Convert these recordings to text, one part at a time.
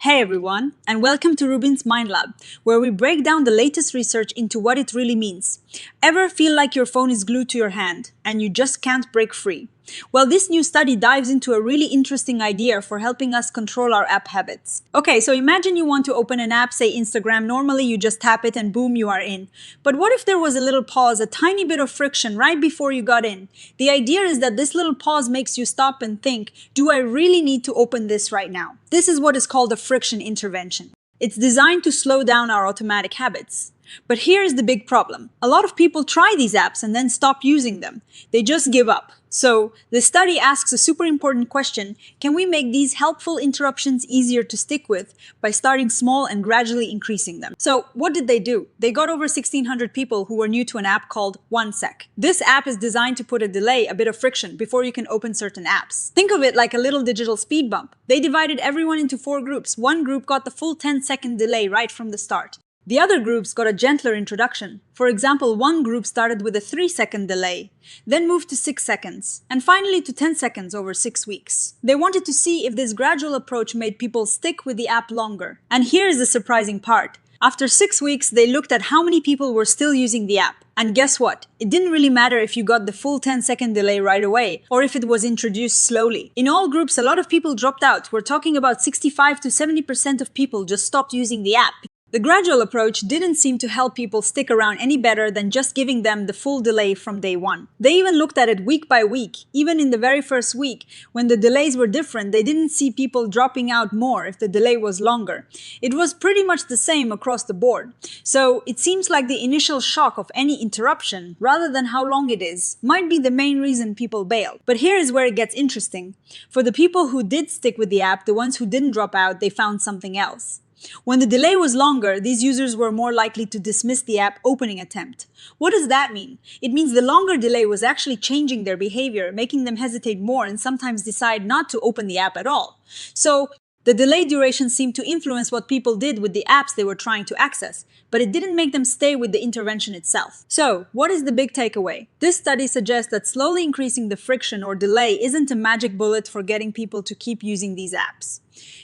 Hey everyone, and welcome to RUBIN'S Mind Lab, where we break down the latest research into what it really means. Ever feel like your phone is glued to your hand, and you just can't break free? Well, this new study dives into a really interesting idea for helping us control our app habits. Okay, so imagine you want to open an app, say Instagram. Normally you just tap it and boom, you are in. But what if there was a little pause, a tiny bit of friction right before you got in? The idea is that this little pause makes you stop and think, do I really need to open this right now? This is what is called a friction intervention. It's designed to slow down our automatic habits. But here is the big problem. A lot of people try these apps and then stop using them. They just give up. So, the study asks a super important question: can we make these helpful interruptions easier to stick with by starting small and gradually increasing them? So, what did they do? They got over 1,600 people who were new to an app called 1 sec. This app is designed to put a delay, a bit of friction, before you can open certain apps. Think of it like a little digital speed bump. They divided everyone into 4 groups. One group got the full 10-second delay right from the start. The other groups got a gentler introduction. For example, one group started with a 3-second delay, then moved to 6 seconds, and finally to 10 seconds over 6 weeks. They wanted to see if this gradual approach made people stick with the app longer. And here's the surprising part. After 6 weeks, they looked at how many people were still using the app. And guess what? It didn't really matter if you got the full 10-second delay right away, or if it was introduced slowly. In all groups, a lot of people dropped out. We're talking about 65 to 70% of people just stopped using the app. The gradual approach didn't seem to help people stick around any better than just giving them the full delay from day one. They even looked at it week by week. Even in the very first week, when the delays were different, they didn't see people dropping out more if the delay was longer. It was pretty much the same across the board. So it seems like the initial shock of any interruption, rather than how long it is, might be the main reason people bail. But here is where it gets interesting. For the people who did stick with the app, the ones who didn't drop out, they found something else. When the delay was longer, these users were more likely to dismiss the app opening attempt. What does that mean? It means the longer delay was actually changing their behavior, making them hesitate more and sometimes decide not to open the app at all. So, the delay duration seemed to influence what people did with the apps they were trying to access, but it didn't make them stay with the intervention itself. So, what is the big takeaway? This study suggests that slowly increasing the friction or delay isn't a magic bullet for getting people to keep using these apps.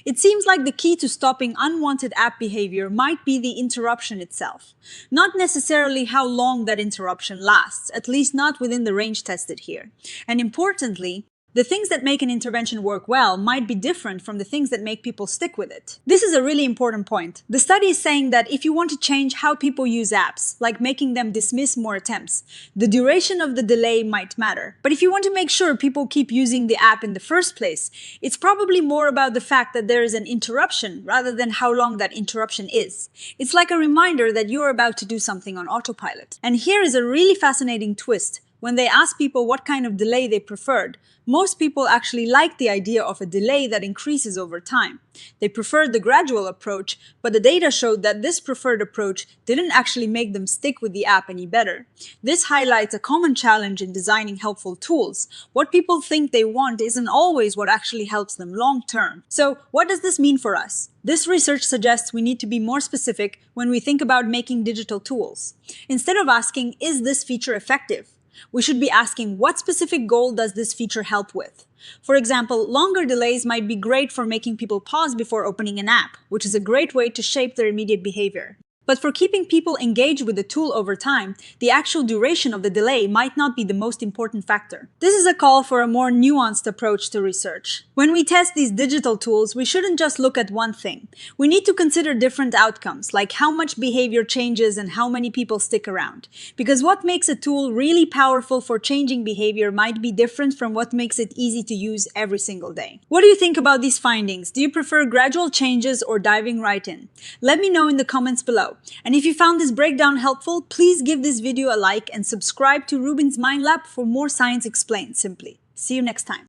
It seems like the key to stopping unwanted app behavior might be the interruption itself. Not necessarily how long that interruption lasts, at least not within the range tested here. And importantly, the things that make an intervention work well might be different from the things that make people stick with it. This is a really important point. The study is saying that if you want to change how people use apps, like making them dismiss more attempts, the duration of the delay might matter. But if you want to make sure people keep using the app in the first place, it's probably more about the fact that there is an interruption rather than how long that interruption is. It's like a reminder that you're about to do something on autopilot. And here is a really fascinating twist. When they asked people what kind of delay they preferred, most people actually liked the idea of a delay that increases over time. They preferred the gradual approach, but the data showed that this preferred approach didn't actually make them stick with the app any better. This highlights a common challenge in designing helpful tools. What people think they want isn't always what actually helps them long term. So, what does this mean for us? This research suggests we need to be more specific when we think about making digital tools. Instead of asking, is this feature effective? We should be asking, what specific goal does this feature help with? For example, longer delays might be great for making people pause before opening an app, which is a great way to shape their immediate behavior. But for keeping people engaged with the tool over time, the actual duration of the delay might not be the most important factor. This is a call for a more nuanced approach to research. When we test these digital tools, we shouldn't just look at one thing. We need to consider different outcomes, like how much behavior changes and how many people stick around. Because what makes a tool really powerful for changing behavior might be different from what makes it easy to use every single day. What do you think about these findings? Do you prefer gradual changes or diving right in? Let me know in the comments below. And if you found this breakdown helpful, please give this video a like and subscribe to RUBIN'S Mind Lab for more science explained simply. See you next time.